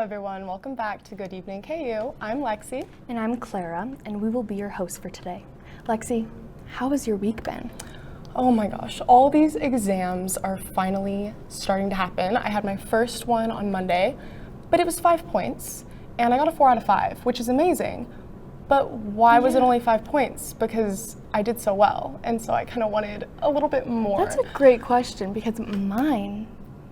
everyone, welcome back to Good Evening KU. I'm Lexi. And I'm Clara, and we will be your hosts for today. Lexi, how has your week been? Oh my gosh, all these exams are finally starting to happen. I had my first one on Monday, but it was 5 points, and I got a 4 out of 5, which is amazing. But why was it only 5 points? Because I did so well, and so I kind of wanted a little bit more. That's a great question, because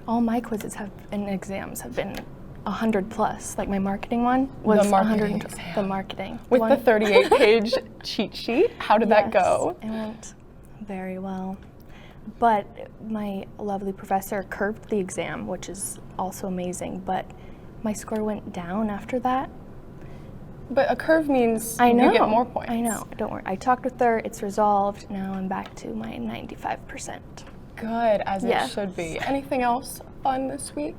all my quizzes and exams have been 100 plus. Like my marketing one was 100. The marketing with the 38-page cheat sheet. How did that go? It went very well. But my lovely professor curved the exam, which is also amazing. But my score went down after that. But a curve means you get more points. I know. Don't worry. I talked with her. It's resolved. Now I'm back to my 95%. Good, as it should be. Anything else fun this week?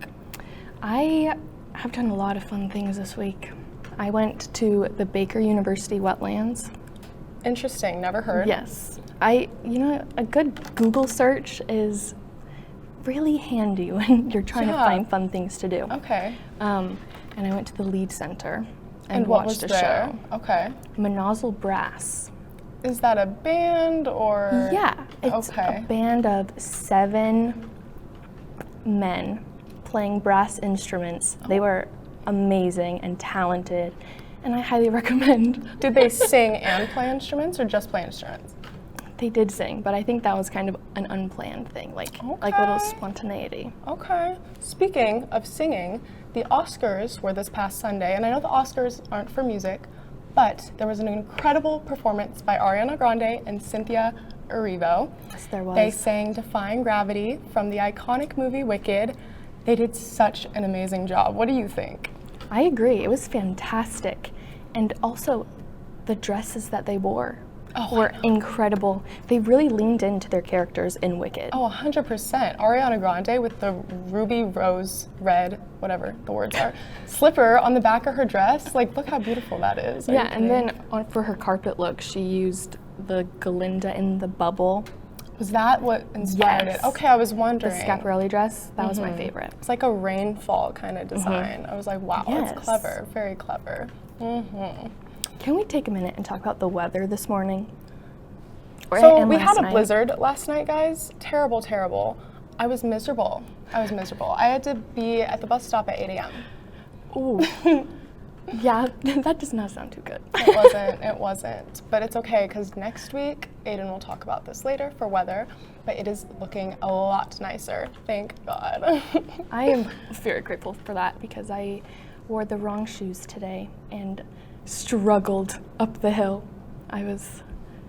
I have done a lot of fun things this week. I went to the Baker University wetlands. Interesting, never heard. Yes. A good Google search is really handy when you're trying to find fun things to do. Okay. And I went to the Lead Center and watched a show. Okay. Monozzle Brass. Is that a band or? Yeah, it's a band of 7 men playing brass instruments. They were amazing and talented, and I highly recommend. Did they sing and play instruments or just play instruments? They did sing, but I think that was kind of an unplanned thing, like a little spontaneity. Okay. Speaking of singing, the Oscars were this past Sunday, and I know the Oscars aren't for music, but there was an incredible performance by Ariana Grande and Cynthia Erivo. Yes, there was. They sang Defying Gravity from the iconic movie Wicked. They did such an amazing job. What do you think? I agree. It was fantastic. And also, the dresses that they wore were incredible. They really leaned into their characters in Wicked. Oh, 100%. Ariana Grande with the ruby rose red, whatever the words are, slipper on the back of her dress. Like, look how beautiful that is. Yeah, and then for her carpet look, she used the Glinda in the bubble. Was that what inspired it? Okay, I was wondering. The Schiaparelli dress, that was my favorite. It's like a rainfall kind of design. I was like, wow, that's clever, very clever. Can we take a minute and talk about the weather this morning? So we had a blizzard last night, guys. Terrible, terrible. I was miserable. I had to be at the bus stop at 8 a.m. Ooh. Yeah, that does not sound too good. It wasn't. But it's okay, because next week, Aiden will talk about this later for weather, but it is looking a lot nicer. Thank God. I am very grateful for that, because I wore the wrong shoes today and struggled up the hill. I was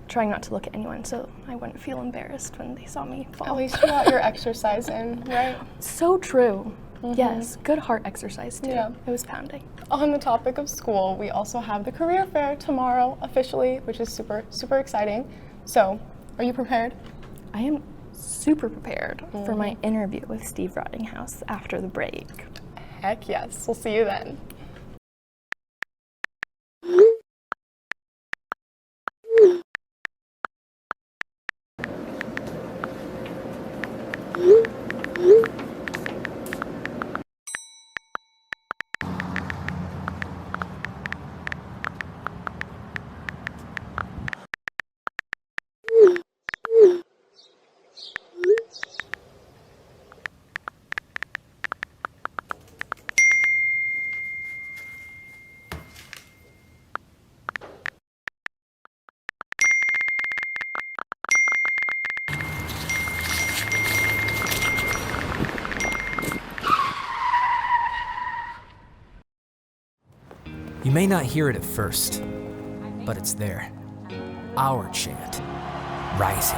trying not to look at anyone so I wouldn't feel embarrassed when they saw me fall. At least you got your exercise in, right? So true. Yes, good heart exercise too. Yeah. It was pounding. On the topic of school, we also have the career fair tomorrow officially, which is super, super exciting. So, are you prepared? I am super prepared for my interview with Steve Rottinghaus after the break. Heck yes, we'll see you then. You may not hear it at first, but it's there. Our chant, rising.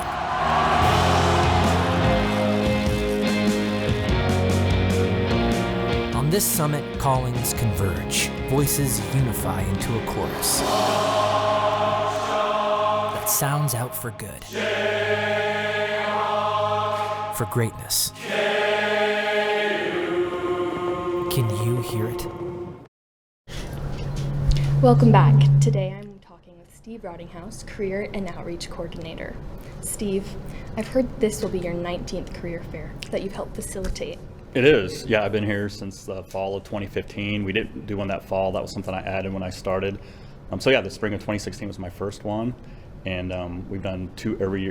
On this summit, callings converge, voices unify into a chorus that sounds out for good, for greatness. Can you hear it? Welcome back. Today I'm talking with Steve Rottinghaus, Career and Outreach Coordinator. Steve, I've heard this will be your 19th career fair that you've helped facilitate. It is. Yeah, I've been here since the fall of 2015. We didn't do one that fall. That was something I added when I started. So yeah, the spring of 2016 was my first one, and we've done 2 every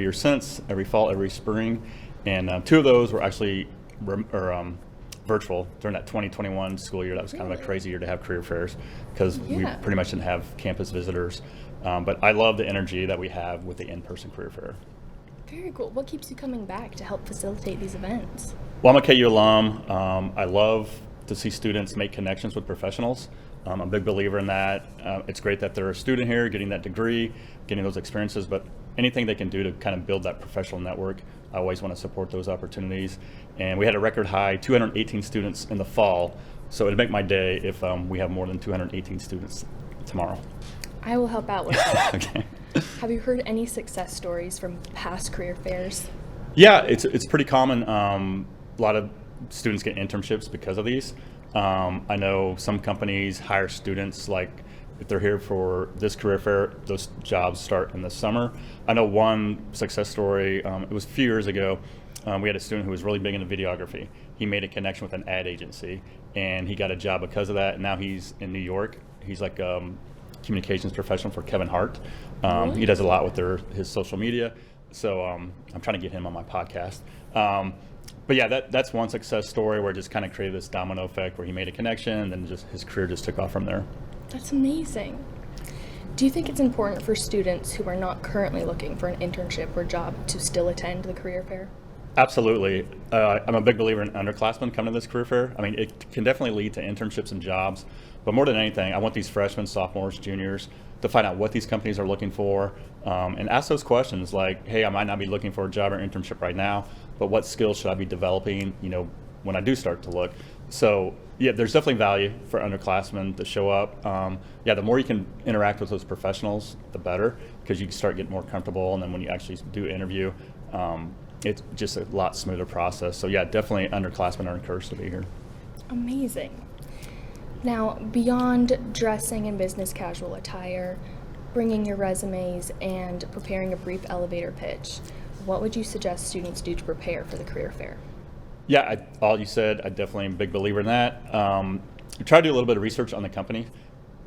year since, every fall, every spring, and 2 of those were actually virtual during that 2021 school year. That was kind of a crazy year to have career fairs because we pretty much didn't have campus visitors. But I love the energy that we have with the in-person career fair. Very cool. What keeps you coming back to help facilitate these events? Well, I'm a KU alum. I love to see students make connections with professionals. I'm a big believer in that. It's great that they're a student here, getting that degree, getting those experiences, but anything they can do to kind of build that professional network, I always want to support those opportunities. And we had a record high 218 students in the fall, so it'd make my day if we have more than 218 students tomorrow. I will help out with that. Okay. Have you heard any success stories from past career fairs? Yeah, it's pretty common. A lot of students get internships because of these. I know some companies hire students, like if they're here for this career fair, those jobs start in the summer. I know one success story, it was a few years ago. We had a student who was really big into videography. He made a connection with an ad agency, and he got a job because of that. And now he's in New York. He's like communications professional for Kevin Hart. He does a lot with his social media. So I'm trying to get him on my podcast. But yeah, that's one success story where it just kind of created this domino effect where he made a connection and then just his career just took off from there. That's amazing. Do you think it's important for students who are not currently looking for an internship or job to still attend the career fair? Absolutely. I'm a big believer in underclassmen coming to this career fair. I mean, it can definitely lead to internships and jobs, but more than anything, I want these freshmen, sophomores, juniors to find out what these companies are looking for and ask those questions like, hey, I might not be looking for a job or internship right now, but what skills should I be developing, when I do start to look? So yeah, there's definitely value for underclassmen to show up. The more you can interact with those professionals, the better, because you can start getting more comfortable, and then when you actually do interview, it's just a lot smoother process. So yeah, definitely underclassmen are encouraged to be here. Amazing. Now, beyond dressing in business casual attire, bringing your resumes, and preparing a brief elevator pitch, what would you suggest students do to prepare for the career fair? Yeah, all you said, I definitely am a big believer in that. Try to do a little bit of research on the company.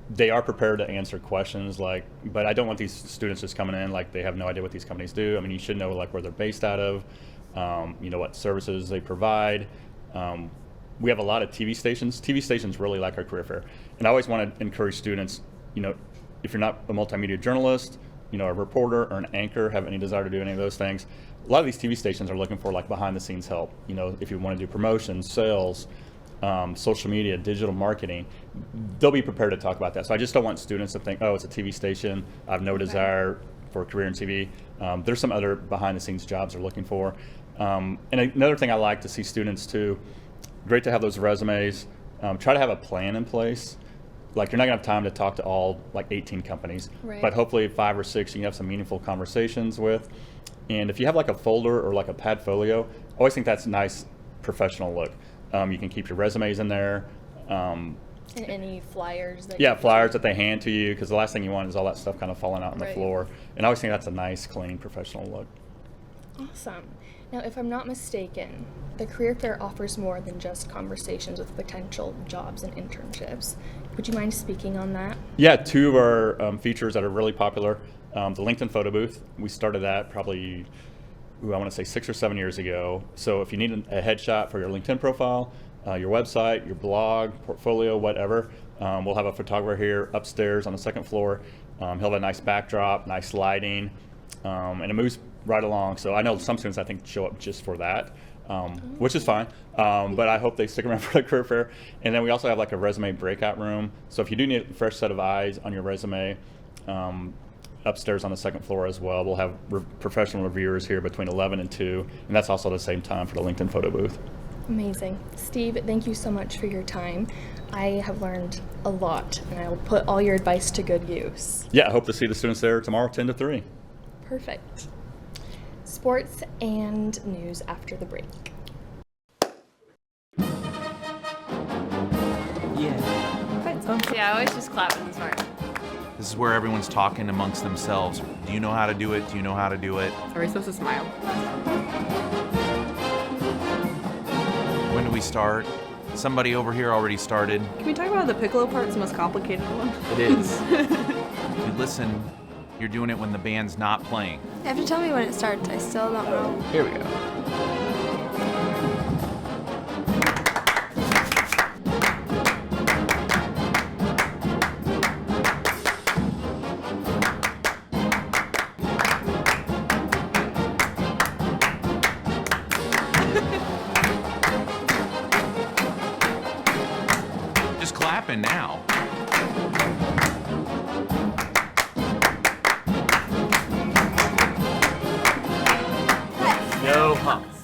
They are prepared to answer questions, but I don't want these students just coming in like they have no idea what these companies do. I mean, you should know where they're based out of, what services they provide. We have a lot of TV stations. TV stations really like our career fair. And I always want to encourage students, if you're not a multimedia journalist, a reporter or an anchor, have any desire to do any of those things, a lot of these TV stations are looking for behind the scenes help. If you want to do promotions, sales, social media, digital marketing, they'll be prepared to talk about that. So I just don't want students to think, oh, it's a TV station, I have no desire for a career in TV. There's some other behind the scenes jobs they're looking for. And another thing I like to see students too, great to have those resumes, try to have a plan in place. You're not gonna have time to talk to all 18 companies, but hopefully 5 or 6 you can have some meaningful conversations with. And if you have a folder or a padfolio, I always think that's a nice professional look. You can keep your resumes in there. And any flyers that flyers that they hand to you, because the last thing you want is all that stuff kind of falling out on the floor. And I always think that's a nice, clean, professional look. Awesome. Now, if I'm not mistaken, the career fair offers more than just conversations with potential jobs and internships. Would you mind speaking on that? Yeah, 2 of our features that are really popular. The LinkedIn photo booth, we started that probably, I want to say 6 or 7 years ago. So if you need a headshot for your LinkedIn profile, your website, your blog, portfolio, whatever, we'll have a photographer here upstairs on the 2nd floor. He'll have a nice backdrop, nice lighting, and it moves right along. So I know some students, I think, show up just for that, which is fine. But I hope they stick around for the career fair. And then we also have a resume breakout room. So if you do need a fresh set of eyes on your resume, upstairs on the 2nd floor as well, we'll have professional reviewers here between 11 and 2, and that's also the same time for the LinkedIn photo booth. Amazing. Steve, thank you so much for your time. I have learned a lot, and I will put all your advice to good use. Yeah, I hope to see the students there tomorrow, 10 to 3. Perfect. Sports and news after the break. Yeah, I always just clap in this part. This is where everyone's talking amongst themselves. Do you know how to do it? Do you know how to do it? Are we supposed to smile? When we start? Somebody over here already started. Can we talk about how the piccolo part's the most complicated one? It is. If you listen, you're doing it when the band's not playing. You have to tell me when it starts. I still don't know. Here we go. Just clapping now. No humps.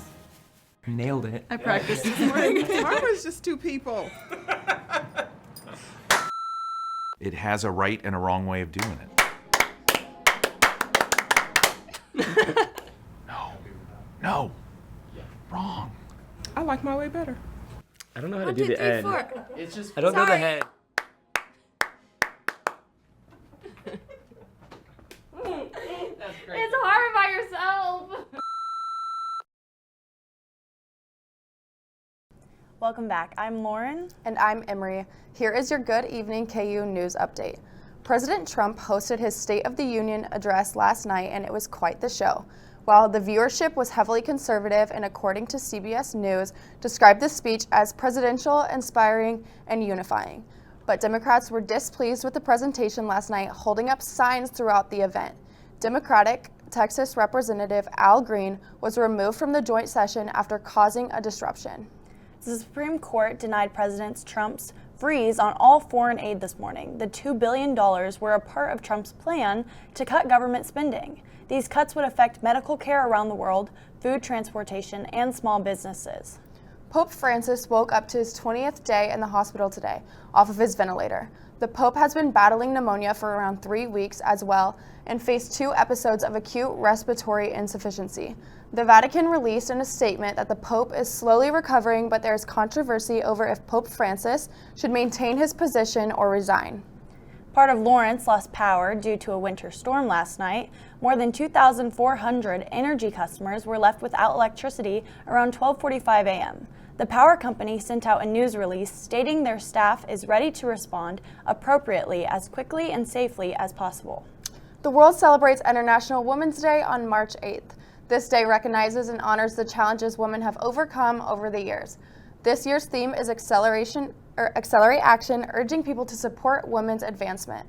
Nailed it. I practiced this morning. Mine was just two people. It has a right and a wrong way of doing it. No. Wrong. I like my way better. I don't know how to 1, do 2, the 3, end. 4. It's just I don't know the Sorry. head. It's hard by yourself. Welcome back. I'm Lauren. And I'm Emery. Here is your Good Evening KU news update. President Trump hosted his State of the Union address last night, and it was quite the show. While the viewership was heavily conservative and, according to CBS News, described the speech as presidential, inspiring, and unifying. But Democrats were displeased with the presentation last night, holding up signs throughout the event. Democratic Texas Representative Al Green was removed from the joint session after causing a disruption. The Supreme Court denied President Trump's freeze on all foreign aid this morning. The $2 billion were a part of Trump's plan to cut government spending. These cuts would affect medical care around the world, food transportation, and small businesses. Pope Francis woke up to his 20th day in the hospital today, off of his ventilator. The Pope has been battling pneumonia for around 3 weeks as well and faced 2 episodes of acute respiratory insufficiency. The Vatican released in a statement that the Pope is slowly recovering, but there is controversy over if Pope Francis should maintain his position or resign. Part of Lawrence lost power due to a winter storm last night. More than 2,400 energy customers were left without electricity around 12:45 a.m. The power company sent out a news release stating their staff is ready to respond appropriately as quickly and safely as possible. The world celebrates International Women's Day on March 8th. This day recognizes and honors the challenges women have overcome over the years. This year's theme is Accelerate Action, urging people to support women's advancement.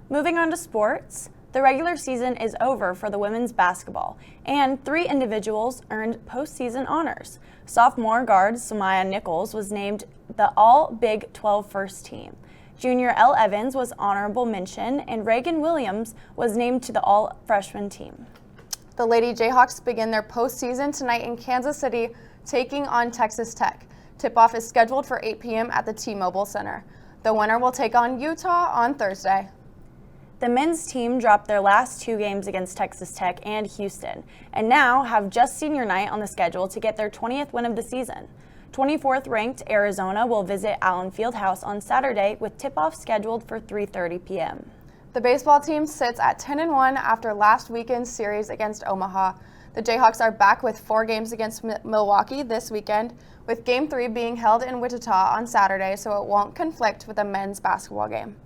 Moving on to sports, the regular season is over for the women's basketball, and 3 individuals earned postseason honors. Sophomore guard Samaya Nichols was named the All-Big 12 First Team. Junior Elle Evans was honorable mention, and Reagan Williams was named to the All-Freshman team. The Lady Jayhawks begin their postseason tonight in Kansas City, taking on Texas Tech. Tip-off is scheduled for 8 p.m. at the T-Mobile Center. The winner will take on Utah on Thursday. The men's team dropped their last 2 games against Texas Tech and Houston, and now have just senior night on the schedule to get their 20th win of the season. 24th ranked Arizona will visit Allen Fieldhouse on Saturday with tip-off scheduled for 3:30 p.m. The baseball team sits at 10-1 after last weekend's series against Omaha. The Jayhawks are back with 4 games against Milwaukee this weekend, with Game 3 being held in Wichita on Saturday, so it won't conflict with the men's basketball game.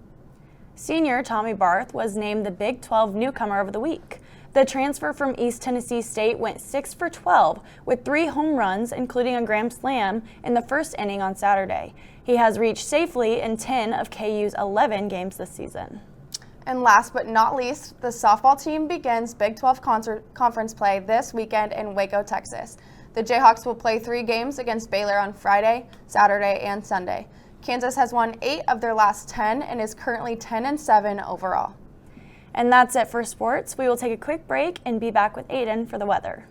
Senior Tommy Barth was named the Big 12 Newcomer of the Week. The transfer from East Tennessee State went 6 for 12 with 3 home runs, including a grand slam in the first inning on Saturday. He has reached safely in 10 of KU's 11 games this season. And last but not least, the softball team begins Big 12 conference play this weekend in Waco, Texas. The Jayhawks will play 3 games against Baylor on Friday, Saturday, and Sunday. Kansas has won 8 of their last 10 and is currently 10-7 overall. And that's it for sports. We will take a quick break and be back with Aiden for the weather.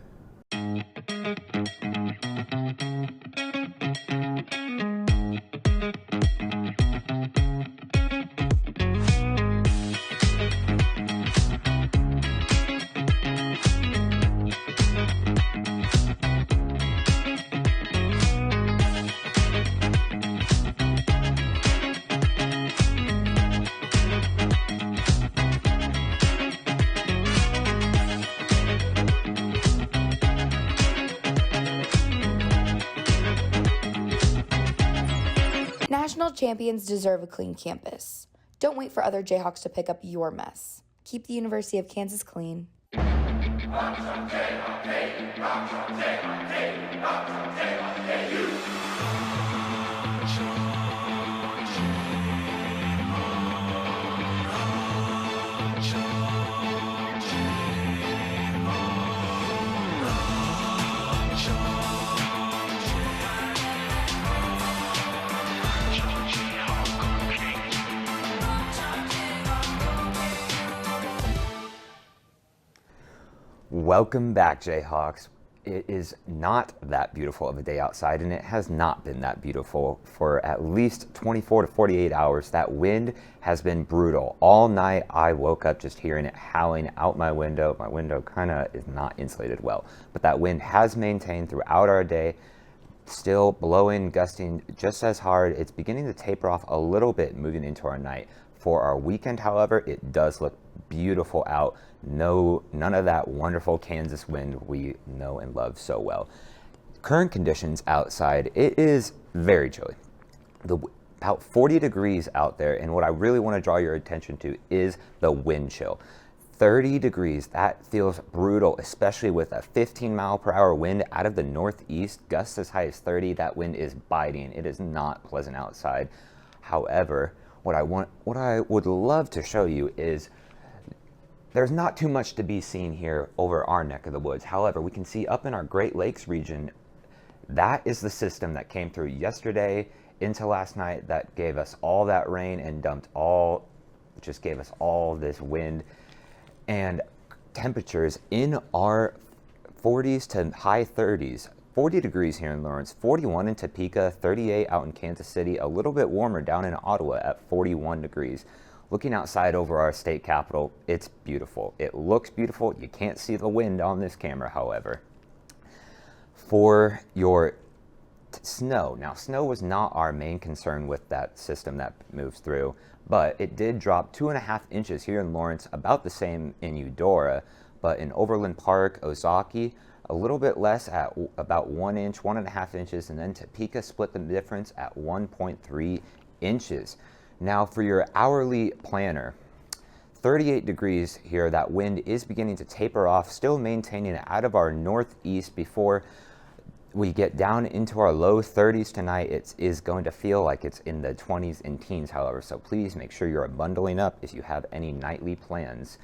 Regional champions deserve a clean campus. Don't wait for other Jayhawks to pick up your mess. Keep the University of Kansas clean. Welcome back, Jayhawks. It is not that beautiful of a day outside, and it has not been that beautiful for at least 24 to 48 hours. That wind has been brutal. All night, I woke up just hearing it howling out my window. My window kind of is not insulated well, but that wind has maintained throughout our day, still blowing, gusting just as hard. It's beginning to taper off a little bit moving into our night. For our weekend, however, it does look beautiful out. None of that wonderful Kansas wind we know and love so well. Current conditions outside, it is very chilly. About 40 degrees out there, and what I really want to draw your attention to is the wind chill. 30 degrees, that feels brutal, especially with a 15-mile-per-hour wind out of the northeast, gusts as high as 30. That wind is biting. It is not pleasant outside. However, what I would love to show you is there's not too much to be seen here over our neck of the woods. However, we can see up in our Great Lakes region, that is the system that came through yesterday into last night that gave us all that rain and just gave us all this wind. And temperatures in our 40s to high 30s. 40 degrees here in Lawrence, 41 in Topeka, 38 out in Kansas City, a little bit warmer down in Ottawa at 41 degrees. Looking outside over our state capitol, it's beautiful. It looks beautiful. You can't see the wind on this camera, however. For your snow, now snow was not our main concern with that system that moves through, but it did drop 2.5 inches here in Lawrence, about the same in Eudora, but in Overland Park, Ozaki, a little bit less at about 1 inch, 1.5 inches, and then Topeka split the difference at 1.3 inches. Now for your hourly planner, 38 degrees here, that wind is beginning to taper off, still maintaining out of our northeast before we get down into our low 30s tonight. It is going to feel like it's in the 20s and teens, however, so please make sure you're bundling up if you have any nightly plans.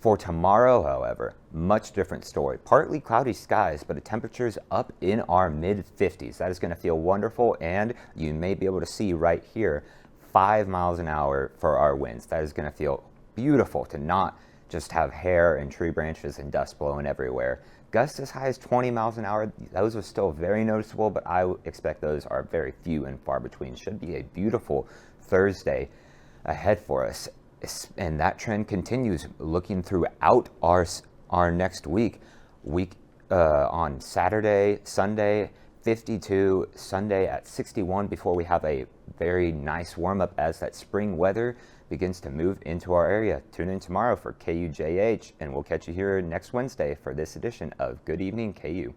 For tomorrow, however, much different story. Partly cloudy skies, but the temperatures up in our mid-50s. That is going to feel wonderful, and you may be able to see right here 5 miles an hour for our winds. That is going to feel beautiful to not just have hair and tree branches and dust blowing everywhere. Gusts as high as 20 miles an hour, those are still very noticeable, but I expect those are very few and far between. Should be a beautiful Thursday ahead for us. And that trend continues looking throughout our next week. On Saturday, Sunday, 52, Sunday at 61 before we have a very nice warm-up as that spring weather begins to move into our area. Tune in tomorrow for KUJH, and we'll catch you here next Wednesday for this edition of Good Evening KU.